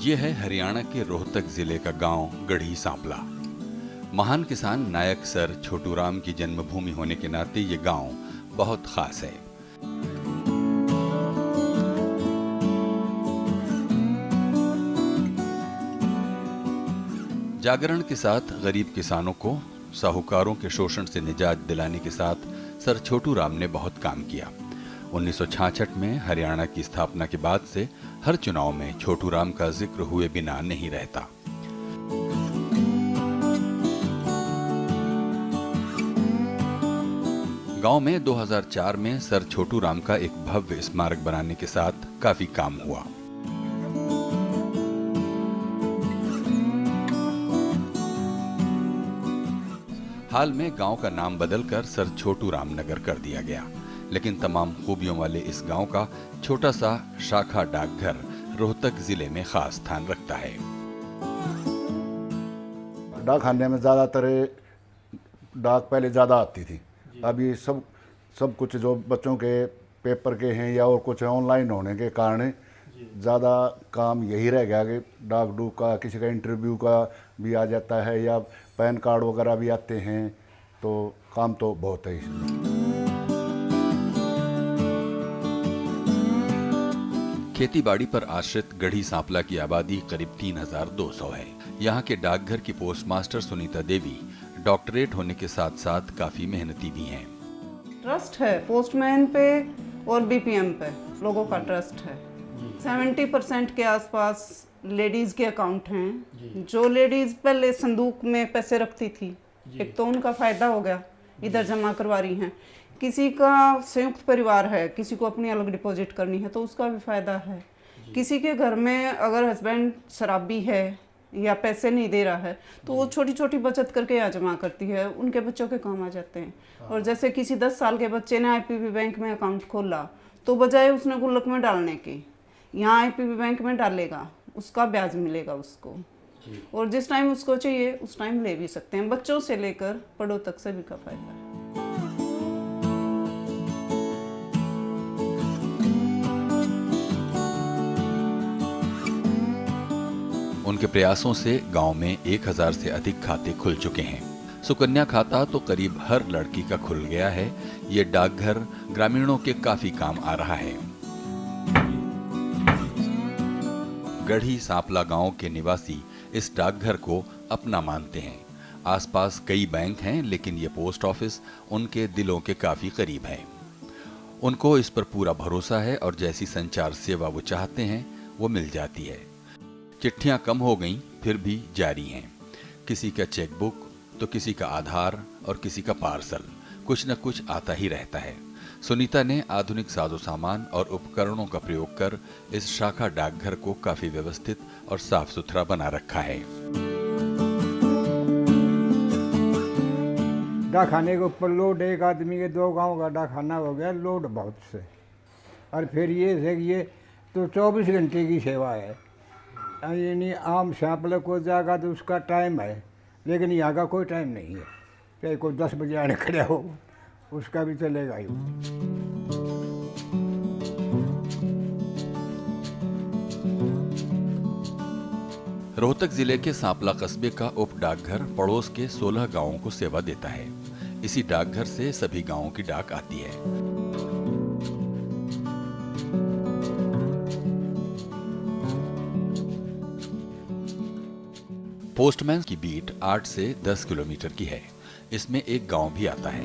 ये है हरियाणा के रोहतक जिले का गांव गढ़ी सांपला। महान किसान नायक सर छोटूराम की जन्मभूमि होने के नाते ये गांव बहुत खास है। जागरण के साथ गरीब किसानों को साहूकारों के शोषण से निजात दिलाने के साथ सर छोटूराम ने बहुत काम किया। 1966 में हरियाणा की स्थापना के बाद से हर चुनाव में छोटूराम का जिक्र हुए बिना नहीं रहता। गांव में 2004 में सर छोटूराम का एक भव्य स्मारक बनाने के साथ काफी काम हुआ। हाल में गांव का नाम बदलकर सर छोटूराम नगर कर दिया गया, लेकिन तमाम खूबियों वाले इस गांव का छोटा सा शाखा डाकघर रोहतक जिले में खास स्थान रखता है। डाक खाने में ज़्यादातर डाक पहले ज़्यादा आती थी, अभी सब कुछ जो बच्चों के पेपर के हैं या और कुछ ऑनलाइन होने के कारण ज़्यादा काम यही रह गया कि डाक डूक का, किसी का इंटरव्यू का भी आ जाता है या पैन कार्ड वगैरह भी आते हैं, तो काम तो बहुत है इसमें। खेती बाड़ी पर आश्रित गढ़ी सांपला की आबादी करीब 3200 है। यहाँ के डाकघर की पोस्टमास्टर सुनीता देवी डॉक्टरेट होने के साथ साथ काफी मेहनती भी हैं। ट्रस्ट है पोस्टमैन पे और बीपीएम पे, लोगों का ट्रस्ट है। 70% के आसपास लेडीज के अकाउंट हैं। जो लेडीज पहले संदूक में पैसे रखती थी, एक तो उनका फायदा हो गया, इधर जमा करवा रही हैं। किसी का संयुक्त परिवार है, किसी को अपनी अलग डिपॉजिट करनी है तो उसका भी फायदा है। किसी के घर में अगर हस्बैंड शराबी है या पैसे नहीं दे रहा है तो वो छोटी छोटी बचत करके यहाँ जमा करती है, उनके बच्चों के काम आ जाते हैं। और जैसे किसी 10 साल के बच्चे ने आईपीबी बैंक में अकाउंट खोला तो बजाय उसने गुल्लक में डालने की, यहाँ आईपीबी बैंक में डालेगा, उसका ब्याज मिलेगा उसको, और जिस टाइम उसको चाहिए उस टाइम ले भी सकते हैं। बच्चों से लेकर बड़ों तक सभी का फायदा है। उनके प्रयासों से गांव में 1000 से अधिक खाते खुल चुके हैं। सुकन्या खाता तो करीब हर लड़की का खुल गया है। ये डाकघर ग्रामीणों के काफी काम आ रहा है। गढ़ी सांपला गांव के निवासी इस डाकघर को अपना मानते हैं। आसपास कई बैंक हैं, लेकिन ये पोस्ट ऑफिस उनके दिलों के काफी करीब है। उनको इस पर पूरा भरोसा है और जैसी संचार सेवा वो चाहते हैं वो मिल जाती है। चिट्ठियां कम हो गईं, फिर भी जारी हैं। किसी का चेकबुक तो किसी का आधार और किसी का पार्सल, कुछ न कुछ आता ही रहता है। सुनीता ने आधुनिक साजो सामान और उपकरणों का प्रयोग कर इस शाखा डाकघर को काफी व्यवस्थित और साफ सुथरा बना रखा है। डाकखाने के ऊपर लोड एक आदमी के 2 गांव का डाकखाना हो गया, लोड बहुत से। और फिर ये तो 24 घंटे की सेवा है, यानी आम सांपला को जाएगा तो उसका टाइम है, लेकिन यहाँ का कोई टाइम नहीं है। चाहे कोई 10 बजे आने खड़ा हो उसका भी चलेगा ही। रोहतक जिले के सांपला कस्बे का उप डाकघर पड़ोस के 16 गांवों को सेवा देता है। इसी डाकघर से सभी गांवों की डाक आती है। पोस्टमैन की बीट 8 से 10 किलोमीटर की है। इसमें एक गांव भी आता है।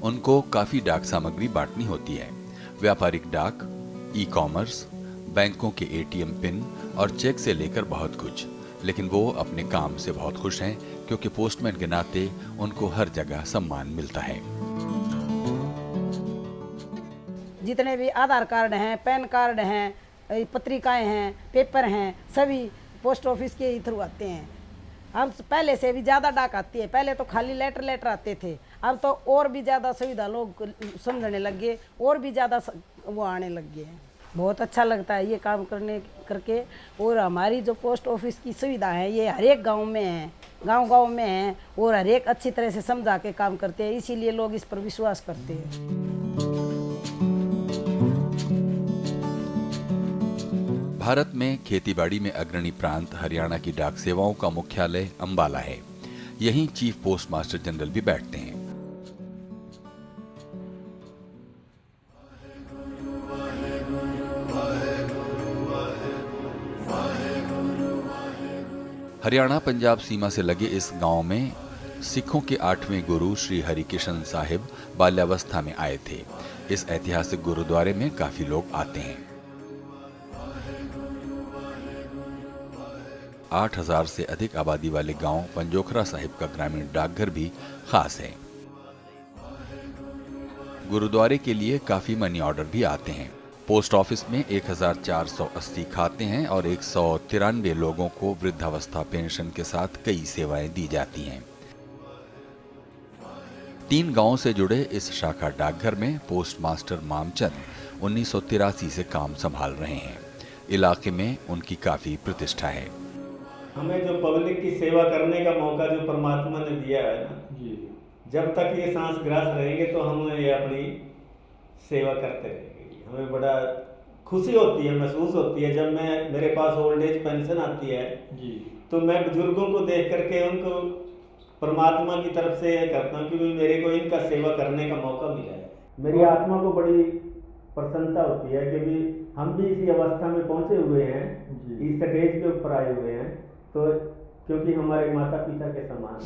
उनको काफी डाक सामग्री बांटनी होती है। व्यापारिक डाक, ई कॉमर्स, बैंकों के एटीएम पिन और चेक से लेकर बहुत कुछ। लेकिन वो अपने काम से बहुत खुश हैं, क्योंकि पोस्टमैन के नाते उनको हर जगह सम्मान मिलता है। जितने भी आधार कार्ड हैं, पैन कार्ड हैं, पत्रिकाएं हैं, पेपर हैं, सभी पोस्ट ऑफिस के थ्रू आते हैं। अब पहले से भी ज़्यादा डाक आती है। पहले तो खाली लेटर आते थे, अब तो और भी ज़्यादा सुविधा लोग समझने लग गए, और भी ज़्यादा वो आने लग गए हैं। बहुत अच्छा लगता है ये काम करके। और हमारी जो पोस्ट ऑफिस की सुविधा है ये हर एक गाँव में है, गांव में है, और हर एक अच्छी तरह से समझा के काम करते हैं, इसीलिए लोग इस पर विश्वास करते हैं। भारत में खेतीबाड़ी में अग्रणी प्रांत हरियाणा की डाक सेवाओं का मुख्यालय अंबाला है। यहीं चीफ पोस्ट मास्टर जनरल भी बैठते हैं। हरियाणा पंजाब सीमा से लगे इस गांव में सिखों के 8वें गुरु श्री हरिकिशन साहिब बाल्यावस्था में आए थे। इस ऐतिहासिक गुरुद्वारे में काफी लोग आते हैं। 8,000 से अधिक आबादी वाले गांव पंजोखरा साहिब का ग्रामीण डाकघर भी खास है। गुरुद्वारे के लिए काफी मनी ऑर्डर भी आते हैं। पोस्ट ऑफिस में 1480 खाते हैं और 193 लोगों को वृद्धावस्था पेंशन के साथ कई सेवाएं दी जाती हैं। 3 गांवों से जुड़े इस शाखा डाकघर में पोस्ट मास्टर मामचंद 1983 से काम संभाल रहे हैं। इलाके में उनकी काफी प्रतिष्ठा है। हमें जो पब्लिक की सेवा करने का मौका जो परमात्मा ने दिया है ना, जब तक ये सांस ग्रास रहेंगे तो हम ये अपनी सेवा करते रहेंगे। हमें बड़ा खुशी होती है, महसूस होती है जब मेरे पास ओल्ड एज पेंशन आती है तो मैं बुजुर्गों को देख करके उनको परमात्मा की तरफ से यह करता हूँ कि मेरे को इनका सेवा करने का मौका मिला है। मेरी आत्मा को बड़ी प्रसन्नता होती है कि भी हम भी इसी अवस्था में पहुँचे हुए हैं, इस स्टेज के ऊपर आए हुए हैं, तो क्योंकि हमारे माता पिता के समान।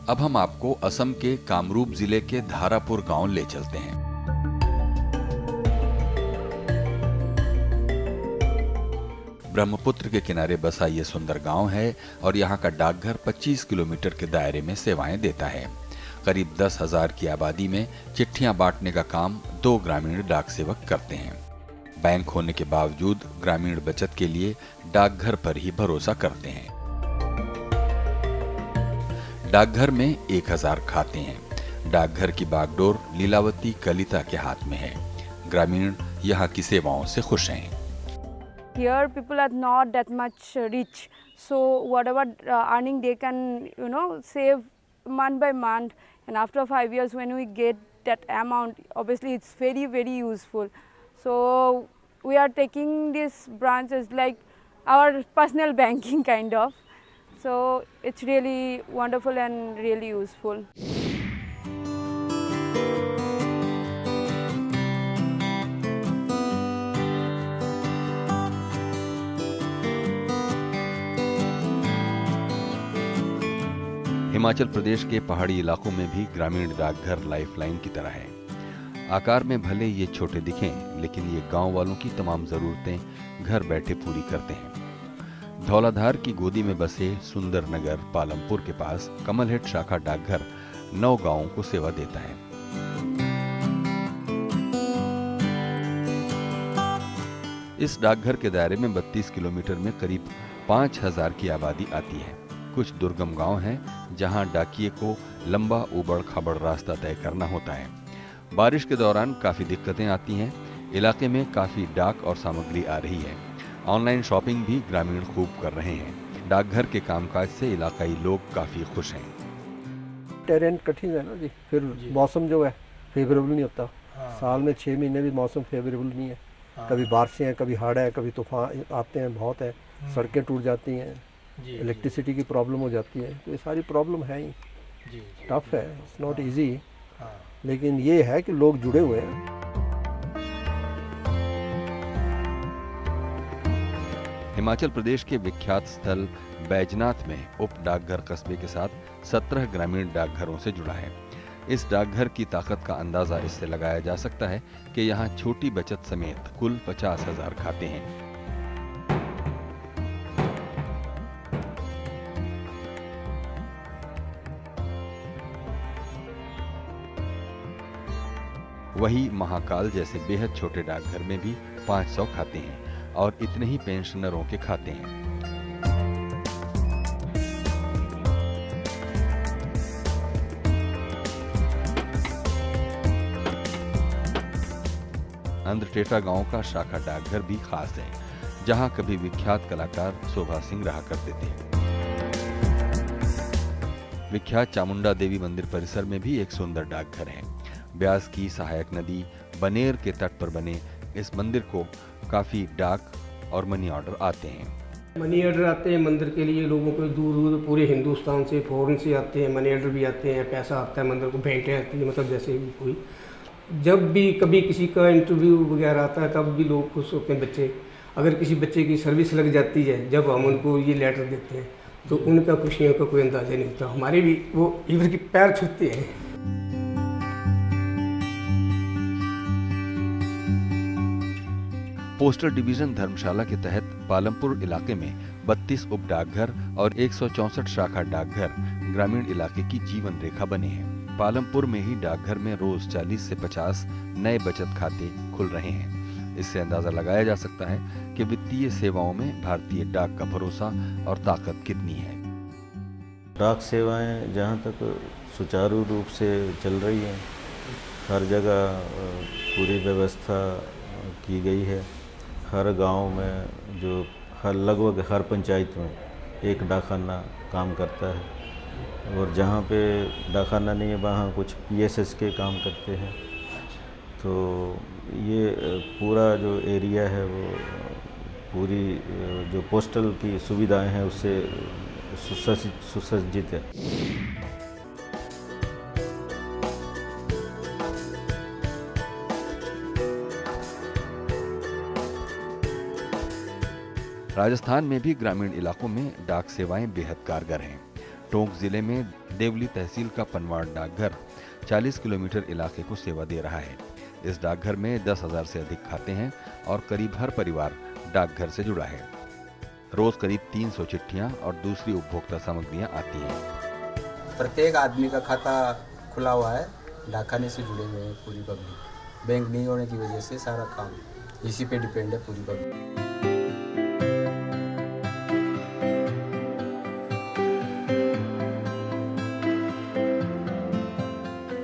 अब हम आपको असम के कामरूप जिले के धारापुर गांव ले चलते हैं। ब्रह्मपुत्र के किनारे बसा ये सुंदर गांव है और यहाँ का डाकघर 25 किलोमीटर के दायरे में सेवाएं देता है। करीब 10,000 की आबादी में चिट्ठियां बांटने का काम 2 ग्रामीण डाक सेवक करते हैं। बैंक होने के बावजूद ग्रामीण बचत के लिए डाकघर पर ही भरोसा करते हैं। डाकघर में 1000 खाते हैं। डाकघर की बागडोर लीलावती कलिता के हाथ में है। ग्रामीण यहाँ की सेवाओं से खुश हैं। Here people are not that much rich, so whatever earning they can save month by month, and after 5 years when we get that amount, obviously it's very, very useful. So we are taking this branch as like our personal banking kind of, so it's really wonderful and really useful. Himachal Pradesh के पहाड़ी इलाकों में भी ग्रामीण डाकघर lifeline की तरह है। आकार में भले ये छोटे दिखें, लेकिन ये गांव वालों की तमाम जरूरतें घर बैठे पूरी करते हैं। धौलाधार की गोदी में बसे सुंदर नगर पालमपुर के पास कमलहेट शाखा डाकघर 9 गांवों को सेवा देता है। इस डाकघर के दायरे में 32 किलोमीटर में करीब 5,000 की आबादी आती है। कुछ दुर्गम गांव हैं जहां डाकिये को लंबा उबड़ खाबड़ रास्ता तय करना होता है। बारिश के दौरान काफी दिक्कतें आती हैं। इलाके में काफी डाक और सामग्री आ रही है। ऑनलाइन शॉपिंग भी ग्रामीण खूब कर रहे हैं। डाकघर के कामकाज से इलाकाई लोग काफी खुश हैं। टेरेन कठिन है ना जी, फिर मौसम जो है फेवरेबल नहीं होता। साल में 6 महीने भी मौसम फेवरेबल नहीं है। कभी बारिशें हैं, कभी हड़ है, कभी तूफान आते हैं, बहुत है, सड़कें टूट जाती हैं, इलेक्ट्रिसिटी की प्रॉब्लम हो जाती है। तो ये सारी प्रॉब्लम है ही, टफ है, इट्स नॉट इजी, लेकिन ये है कि लोग जुड़े हुए हैं। हिमाचल प्रदेश के विख्यात स्थल बैजनाथ में उप डाकघर कस्बे के साथ 17 ग्रामीण डाकघरों से जुड़ा है। इस डाकघर की ताकत का अंदाजा इससे लगाया जा सकता है कि यहाँ छोटी बचत समेत कुल 50,000 खाते हैं। वही महाकाल जैसे बेहद छोटे डाकघर में भी 500 खाते हैं और इतने ही पेंशनरों के खाते हैं। अंद्रटेटा गांव का शाखा डाकघर भी खास है, जहां कभी विख्यात कलाकार शोभा सिंह रहा करते थे। विख्यात चामुंडा देवी मंदिर परिसर में भी एक सुंदर डाकघर है। ब्यास की सहायक नदी बनेर के तट पर बने इस मंदिर को काफ़ी डाक और मनी ऑर्डर आते हैं। मनी ऑर्डर आते हैं मंदिर के लिए, लोगों को दूर दूर पूरे हिंदुस्तान से, फॉरेन से आते हैं, मनी ऑर्डर भी आते हैं, पैसा आता है मंदिर को, भेंटें आती है, मतलब जैसे भी कोई जब भी कभी किसी का इंटरव्यू वगैरह आता है तब भी लोग खुश होते हैं। बच्चे अगर किसी बच्चे की सर्विस लग जाती है, जब हम उनको ये लेटर देते हैं तो उनका खुशियों का कोई अंदाजा नहीं होता। हमारे भी वो ईवर की पैर छूते हैं। पोस्टल डिवीजन धर्मशाला के तहत पालमपुर इलाके में 32 उप डाकघर और 164 शाखा डाकघर ग्रामीण इलाके की जीवन रेखा बने हैं। पालमपुर में ही डाकघर में रोज 40 से 50 नए बचत खाते खुल रहे हैं। इससे अंदाजा लगाया जा सकता है कि वित्तीय सेवाओं में भारतीय डाक का भरोसा और ताकत कितनी है। डाक सेवाएं जहां तक सुचारू रूप से चल रही हैं, हर जगह पूरी व्यवस्था की गई है। हर गांव में जो लगभग हर पंचायत में एक डाकखाना काम करता है, और जहाँ पे डाकखाना नहीं है वहाँ कुछ PSS के काम करते हैं। तो ये पूरा जो एरिया है वो पूरी जो पोस्टल की सुविधाएं हैं उससे सुसज्जित है। राजस्थान में भी ग्रामीण इलाकों में डाक सेवाएं बेहद कारगर हैं। टोंक जिले में देवली तहसील का पनवाड़ डाकघर 40 किलोमीटर इलाके को सेवा दे रहा है। इस डाकघर में 10,000 से अधिक खाते हैं और करीब हर परिवार डाकघर से जुड़ा है। रोज करीब 300 चिट्ठियां और दूसरी उपभोक्ता सामग्रियां आती हैं। प्रत्येक आदमी का खाता खुला हुआ है, डाकखाने से जुड़े हुए हैं पूरी पब्लिक। बैंक नहीं होने की वजह से सारा काम इसी पे डिपेंड है पूरी पब्लिक।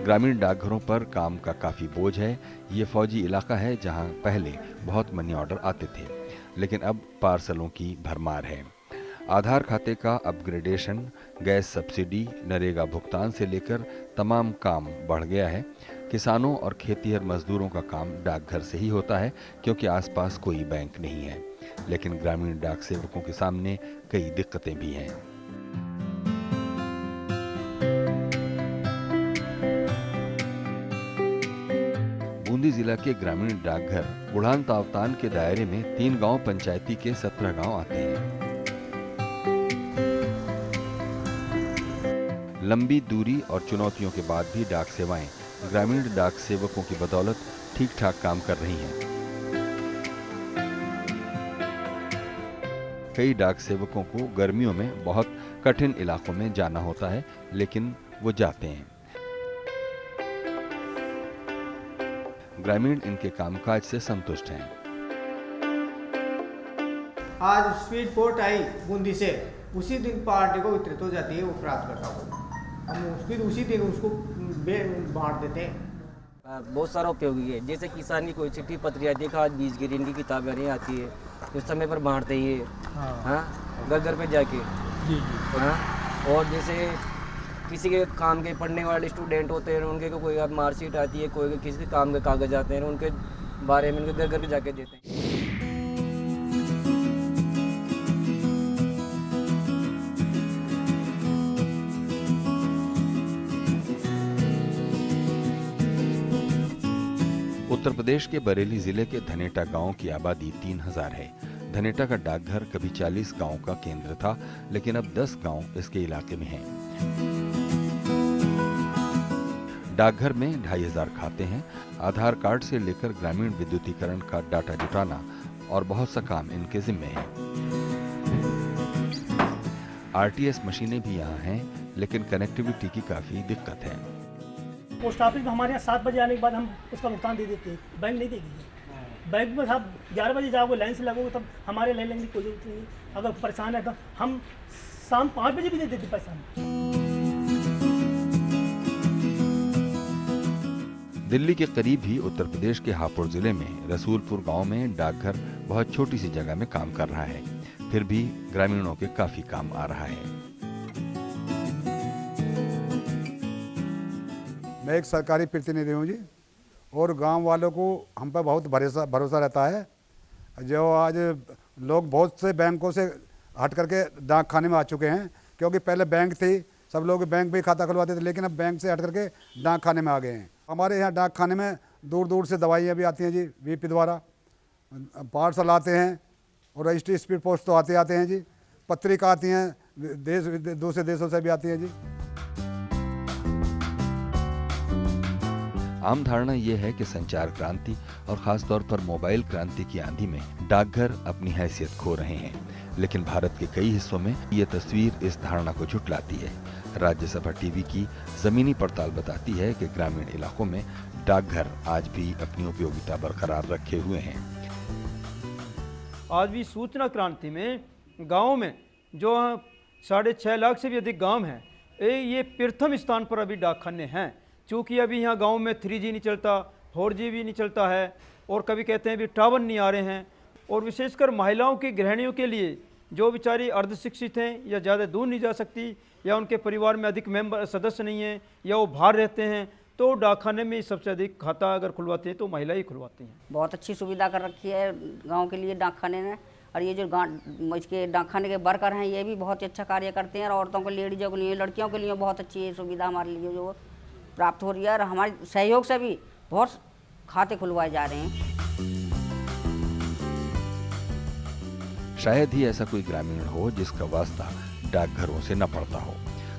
ग्रामीण डाकघरों पर काम का काफी बोझ है। ये फौजी इलाका है जहां पहले बहुत मनी ऑर्डर आते थे, लेकिन अब पार्सलों की भरमार है। आधार खाते का अपग्रेडेशन, गैस सब्सिडी, नरेगा भुगतान से लेकर तमाम काम बढ़ गया है। किसानों और खेतीहर मजदूरों का काम डाकघर से ही होता है क्योंकि आसपास कोई बैंक नहीं है। लेकिन ग्रामीण डाक सेवकों के सामने कई दिक्कतें भी हैं। बूंदी जिला के ग्रामीण डाकघर उड़ान तावतान के दायरे में 3 गांव पंचायती के 17 गांव आते हैं। लंबी दूरी और चुनौतियों के बाद भी डाक सेवाएं ग्रामीण डाक सेवकों की बदौलत ठीक ठाक काम कर रही हैं। कई डाक सेवकों को गर्मियों में बहुत कठिन इलाकों में जाना होता है, लेकिन वो जाते हैं। ग्रामीण इनके कामकाज से संतुष्ट हैं। आज स्पीड पोस्ट आई बूंदी से, उसी दिन पार्टी को वितरित हो जाती है वो प्राप्त करता हूँ। हम उसी दिन उसको बांट देते हैं। बहुत सारा उपयोगी है। जैसे किसान की कोई चिट्ठी पत्री आती है, खाद बीज की ऋण की किताबें नहीं आती है, तो समय पर बांटते ही है। हाँ, घर घर पे जाके। हाँ, और जैसे किसी के काम के पढ़ने वाले स्टूडेंट होते हैं, उनके कोई मार्कशीट आती है, कोई किसी काम के कागज आते हैं, उनके बारे में उनके घर घर जाके देते हैं। उत्तर प्रदेश के बरेली जिले के धनेटा गांव की आबादी 3000 है। धनेटा का डाकघर कभी 40 गांव का केंद्र था, लेकिन अब 10 गांव इसके इलाके में हैं। डाकघर में 2500 खाते हैं। आधार कार्ड से लेकर ग्रामीण विद्युतीकरण का डाटा जुटाना और बहुत सा काम इनके जिम्मे है। RTS मशीनें भी यहाँ हैं, लेकिन कनेक्टिविटी की काफी दिक्कत है। पोस्ट ऑफिस में हमारे यहाँ 7 बजे आने के बाद हम उसका भुगतान दे देते हैं, बैंक नहीं देगी। बैंक में आप 11 बजे जाओगे, लाइन से लगोगे, तब हमारे लाइन लगने की कोई जरूरत नहीं है। अगर परेशान है तो हम शाम 5 बजे भी दे देते पैसा। दिल्ली के करीब ही उत्तर प्रदेश के हापुड़ जिले में रसूलपुर गांव में डाकघर बहुत छोटी सी जगह में काम कर रहा है, फिर भी ग्रामीणों के काफी काम आ रहा है। मैं एक सरकारी प्रतिनिधि हूँ जी, और गांव वालों को हम पर बहुत भरोसा रहता है। जो आज लोग बहुत से बैंकों से हट करके डाक खाने में आ चुके हैं, क्योंकि पहले बैंक थी, सब लोग बैंक में ही खाता खुलवाते थे, लेकिन अब बैंक से हट करके डाक खाने में आ गए हैं। हमारे यहाँ डाक खाने में दूर दूर से दवाइयाँ भी आती हैं जी, VP द्वारा पार्सल आते हैं, और रजिस्ट्री स्पीड पोस्ट तो आते हैं जी, पत्रिका आती हैं, दूसरे देशों से भी आती है जी। आम धारणा यह है कि संचार क्रांति और खास तौर पर मोबाइल क्रांति की आंधी में डाकघर अपनी हैसियत खो रहे हैं, लेकिन भारत के कई हिस्सों में ये तस्वीर इस धारणा को झुटलाती है। राज्यसभा टीवी की जमीनी पड़ताल बताती है कि ग्रामीण इलाकों में डाकघर आज भी अपनी उपयोगिता बरकरार रखे हुए हैं। आज भी सूचना क्रांति में गाँव में जो 6.5 लाख से भी अधिक गाँव हैं, ये प्रथम स्थान पर अभी डाकखाने हैं। चूँकि अभी यहाँ गांव में 3G नहीं चलता, 4G भी नहीं चलता है, और कभी कहते हैं भी टावर नहीं आ रहे हैं, और विशेषकर महिलाओं की गृहिणियों के लिए जो बेचारी अर्धशिक्षित हैं या ज़्यादा दूर नहीं जा सकती, या उनके परिवार में अधिक सदस्य नहीं हैं, या वो बाहर रहते हैं, तो डाकखाने में सबसे अधिक खाता अगर खुलवाते हैं तो महिला ही खुलवाती हैं। बहुत अच्छी सुविधा कर रखी है गाँव के लिए डाकखाने ने, और ये जो इसके डाकखाने के वर्कर हैं ये भी बहुत अच्छा कार्य करते हैं, और औरतों को, लेडीज़ों के लिए, लड़कियों के लिए बहुत अच्छी सुविधा हमारे लिए जो प्राप्त हो रही है, और हमारे सहयोग से भी बहुत खाते खुलवाए जा रहे हैं। शायद ही ऐसा कोई ग्रामीण हो जिसका वास्ता डाकघरों से न पड़ता हो।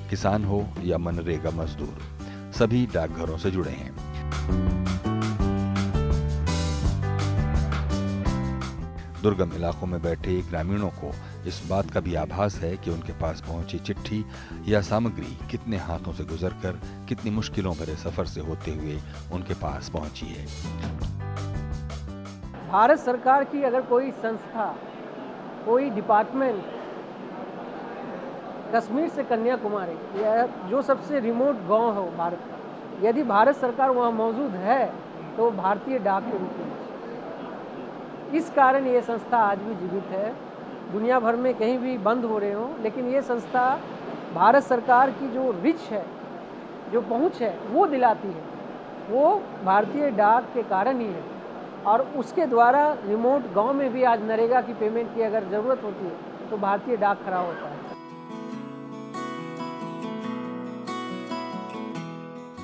किसान हो या मनरेगा मजदूर, सभी डाकघरों से जुड़े हैं। दुर्गम इलाकों में बैठे ग्रामीणों को इस बात का भी आभास है कि उनके पास पहुंची चिट्ठी या सामग्री कितने हाथों से गुजरकर, कितनी मुश्किलों भरे सफर से होते हुए उनके पास पहुंची है। भारत सरकार की अगर कोई संस्था, कोई डिपार्टमेंट कश्मीर से कन्याकुमारी या जो सबसे रिमोट गांव हो भारत का, यदि भारत सरकार वहाँ मौजूद है तो भारतीय डाक के रूप में, इस कारण ये संस्था आज भी जीवित है। दुनिया भर में कहीं भी बंद हो रहे हों, लेकिन ये संस्था भारत सरकार की जो रिच है, जो पहुंच है, वो दिलाती है, वो भारतीय डाक के कारण ही है। और उसके द्वारा रिमोट गांव में भी आज नरेगा की पेमेंट की अगर ज़रूरत होती है तो भारतीय डाक खड़ा होता है।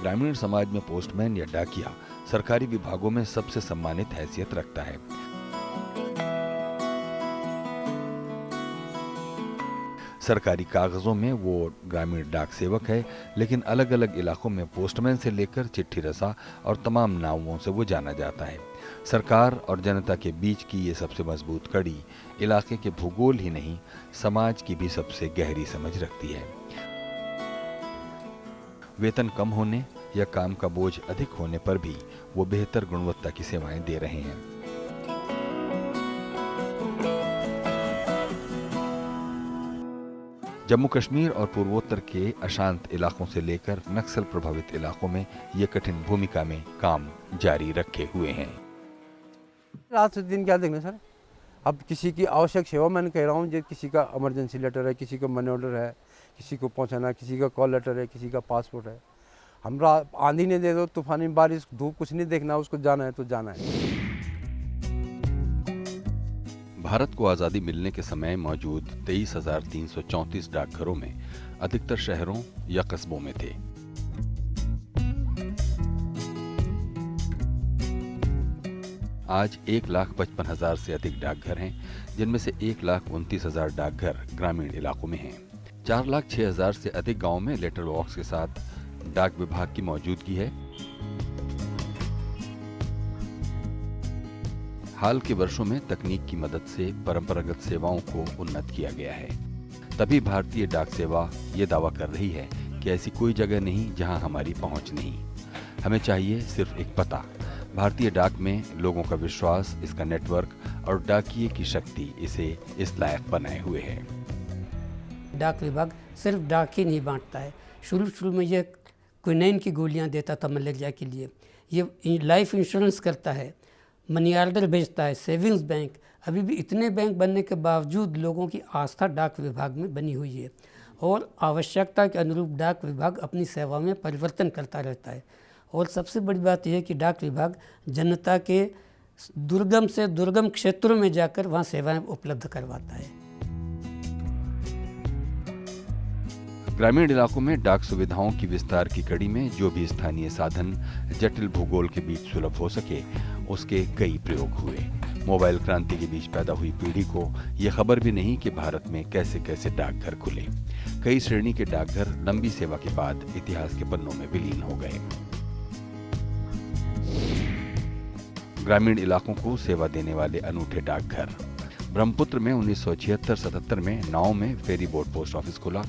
ग्रामीण समाज में पोस्टमैन या डाकिया सरकारी विभागों में सबसे सम्मानित हैसियत रखता है। सरकारी कागजों में वो ग्रामीण डाक सेवक है, लेकिन अलग अलग इलाकों में पोस्टमैन से लेकर चिट्ठी रसा और तमाम नामों से वो जाना जाता है। सरकार और जनता के बीच की ये सबसे मजबूत कड़ी इलाके के भूगोल ही नहीं, समाज की भी सबसे गहरी समझ रखती है। वेतन कम होने या काम का बोझ अधिक होने पर भी वो बेहतर गुणवत्ता की सेवाएं दे रहे हैं। जम्मू कश्मीर और पूर्वोत्तर के अशांत इलाकों से लेकर नक्सल प्रभावित इलाकों में ये कठिन भूमिका में काम जारी रखे हुए हैं। रात से दिन क्या देखना सर, अब किसी की आवश्यक सेवा मैंने कह रहा हूँ, जो किसी का इमरजेंसी लेटर है, किसी का मनी ऑर्डर है, किसी को पहुँचाना, किसी का कॉल लेटर है, किसी का पासपोर्ट है। हमरा आंधी नहीं दे दो, तूफानी बारिश, धूप, कुछ नहीं देखना, उसको जाना है तो जाना है। भारत को आज़ादी मिलने के समय मौजूद 23,334 डाकघरों में अधिकतर शहरों या कस्बों में थे। आज 1,55,000 से अधिक डाकघर हैं, जिनमें से 1,29,000 डाकघर ग्रामीण इलाकों में हैं। 4,06,000 से अधिक गांवों में लेटर बॉक्स के साथ डाक विभाग की मौजूदगी है। हाल के वर्षों में तकनीक की मदद से परंपरागत सेवाओं को उन्नत किया गया है। तभी भारतीय डाक सेवा ये दावा कर रही है कि ऐसी कोई जगह नहीं जहां हमारी पहुंच नहीं। हमें चाहिए सिर्फ एक पता। भारतीय डाक में लोगों का विश्वास, इसका नेटवर्क और डाकिये की शक्ति इसे इस लायक बनाए हुए है। डाक विभाग सिर्फ डाक ही नहीं बांटता है। शुरू में ये क्विनाइन की गोलियां देता था मलेरिया के लिए, ये लाइफ इंश्योरेंस करता है, मनी ऑर्डर भेजता है, सेविंग्स बैंक। अभी भी इतने बैंक बनने के बावजूद लोगों की आस्था डाक विभाग में बनी हुई है, और आवश्यकता के अनुरूप डाक विभाग अपनी सेवा में परिवर्तन करता रहता है। और सबसे बड़ी बात यह है कि डाक विभाग जनता के दुर्गम से दुर्गम क्षेत्रों में जाकर वहाँ सेवाएं उपलब्ध करवाता है। ग्रामीण इलाकों में डाक सुविधाओं की विस्तार की कड़ी में जो भी स्थानीय साधन जटिल भूगोल के बीच सुलभ हो सके, उसके कई प्रयोग हुए। मोबाइल क्रांति के बीच पैदा हुई पीढ़ी को यह खबर भी नहीं कि भारत में कैसे कैसे डाकघर खुले। कई श्रेणी के डाकघर लंबी सेवा के बाद इतिहास के पन्नों में विलीन हो गए। ग्रामीण इलाकों को सेवा देने वाले अनूठे डाकघर। ब्रह्मपुत्र में 1976-77 में नाव में फेरी बोट पोस्ट ऑफिस खुला।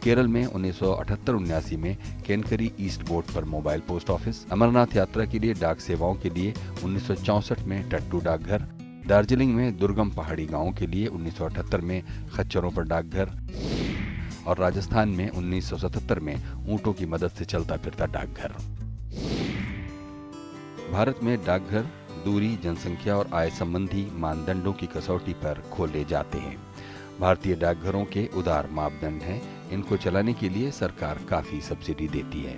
केरल में 1978-79 में केनकरी ईस्ट बोट पर मोबाइल पोस्ट ऑफिस। अमरनाथ यात्रा के लिए डाक सेवाओं के लिए 1964 में टट्टू डाकघर। दार्जिलिंग में दुर्गम पहाड़ी गांवों के लिए 1978 में खच्चरों पर डाकघर। और राजस्थान में 1977 में ऊंटों की मदद से चलता फिरता डाकघर। भारत में डाकघर दूरी, जनसंख्या और आय संबंधी मानदंडों की कसौटी पर खोले जाते हैं। भारतीय डाकघरों के उदार मापदंड हैं। इनको चलाने के लिए सरकार काफी सब्सिडी देती है।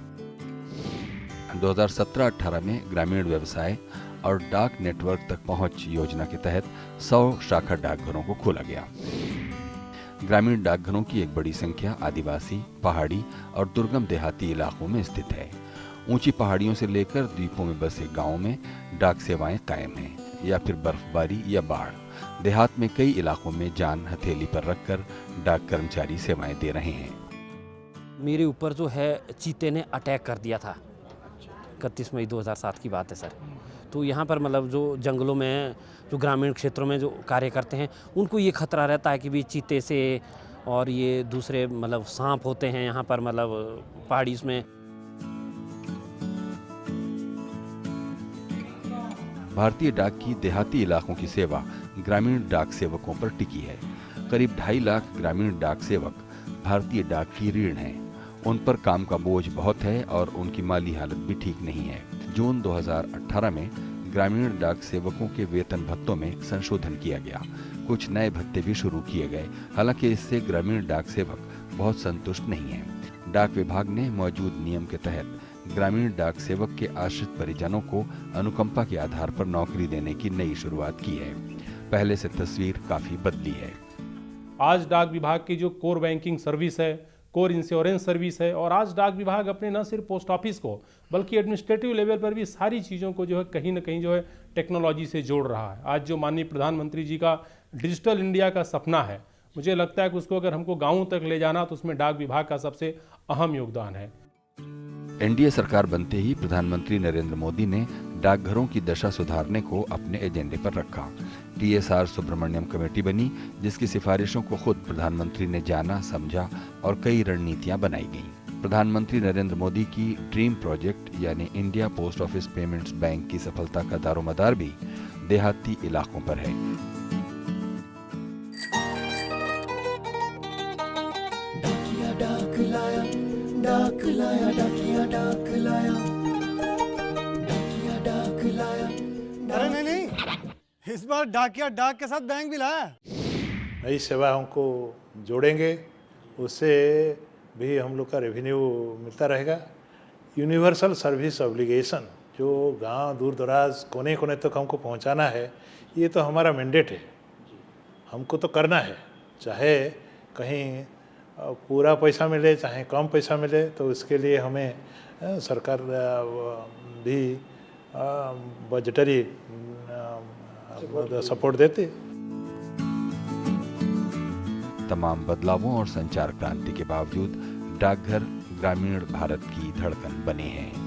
2017-18 में ग्रामीण व्यवसाय और डाक नेटवर्क तक पहुंच योजना के तहत 100 शाखा डाकघरों को खोला गया। ग्रामीण डाकघरों की एक बड़ी संख्या आदिवासी, पहाड़ी और दुर्गम देहाती इलाकों में स्थित है। ऊंची पहाड़ियों से लेकर द्वीपों में बसे गांवों में डाक सेवाएं कायम हैं, या फिर बर्फबारी या बाढ़। देहात में कई इलाकों में जान हथेली पर रखकर डाक कर्मचारी सेवाएं दे रहे हैं। मेरे ऊपर जो है चीते ने अटैक कर दिया था। 31 मई 2007 की बात है सर। तो यहाँ पर मतलब जो जंगलों में, जो ग्रामीण क्षेत्रों में जो कार्य करते हैं, उनको ये खतरा रहता है कि भी चीते से और ये दूसरे मतलब सांप होते हैं यहाँ पर, मतलब पहाड़ी में। भारतीय डाक की देहाती इलाकों की सेवा ग्रामीण डाक सेवकों पर टिकी है। करीब 2.5 लाख ग्रामीण डाक सेवक भारतीय डाक की रीढ़ हैं। उन पर काम का बोझ बहुत है और उनकी माली हालत भी ठीक नहीं है। जून 2018 में ग्रामीण डाक सेवकों के वेतन भत्तों में संशोधन किया गया। कुछ नए भत्ते भी शुरू किए गए। हालांकि इससे ग्रामीण डाक सेवक बहुत संतुष्ट नहीं हैं। डाक विभाग ने मौजूद नियम के तहत ग्रामीण डाक सेवक के आश्रित परिजनों को अनुकंपा के आधार पर नौकरी देने की नई शुरुआत की है। पहले से तस्वीर काफी बदली है। आज डाक विभाग की जो कोर बैंकिंग सर्विस है, कोर इंश्योरेंस सर्विस है, और आज डाक विभाग अपने न सिर्फ पोस्ट ऑफिस को बल्कि एडमिनिस्ट्रेटिव लेवल पर भी सारी चीज़ों को जो है कहीं ना कहीं जो है टेक्नोलॉजी से जोड़ रहा है। आज जो माननीय प्रधानमंत्री जी का डिजिटल इंडिया का सपना है, मुझे लगता है कि उसको अगर हमको गाँवों तक ले जाना तो उसमें डाक विभाग का सबसे अहम योगदान है। एनडीए सरकार बनते ही प्रधानमंत्री नरेंद्र मोदी ने डाकघरों की दशा सुधारने को अपने एजेंडे पर रखा। TSR सुब्रमण्यम कमेटी बनी, जिसकी सिफारिशों को खुद प्रधानमंत्री ने जाना, समझा और कई रणनीतियां बनाई गईं। प्रधानमंत्री नरेंद्र मोदी की ड्रीम प्रोजेक्ट यानी India post office payments bank की सफलता का दारोमदार भी देहाती इलाकों पर है। डाक लाया डाकिया डाक लाया डाकिया डाक लाया। अरे नहीं, इस बार डाकिया डाक के साथ बैंक भी लाया। नई सेवाओं को जोड़ेंगे, उससे भी हम लोग का रेवेन्यू मिलता रहेगा। यूनिवर्सल सर्विस ऑब्लिगेशन जो गांव दूर दराज कोने कोने तक हमको पहुंचाना है, ये तो हमारा मैंडेट है, हमको तो करना है। चाहे कहीं पूरा पैसा मिले चाहे कम पैसा मिले, तो उसके लिए हमें सरकार भी बजटरी सपोर्ट देती। तमाम बदलावों और संचार क्रांति के बावजूद डाकघर ग्रामीण भारत की धड़कन बने हैं।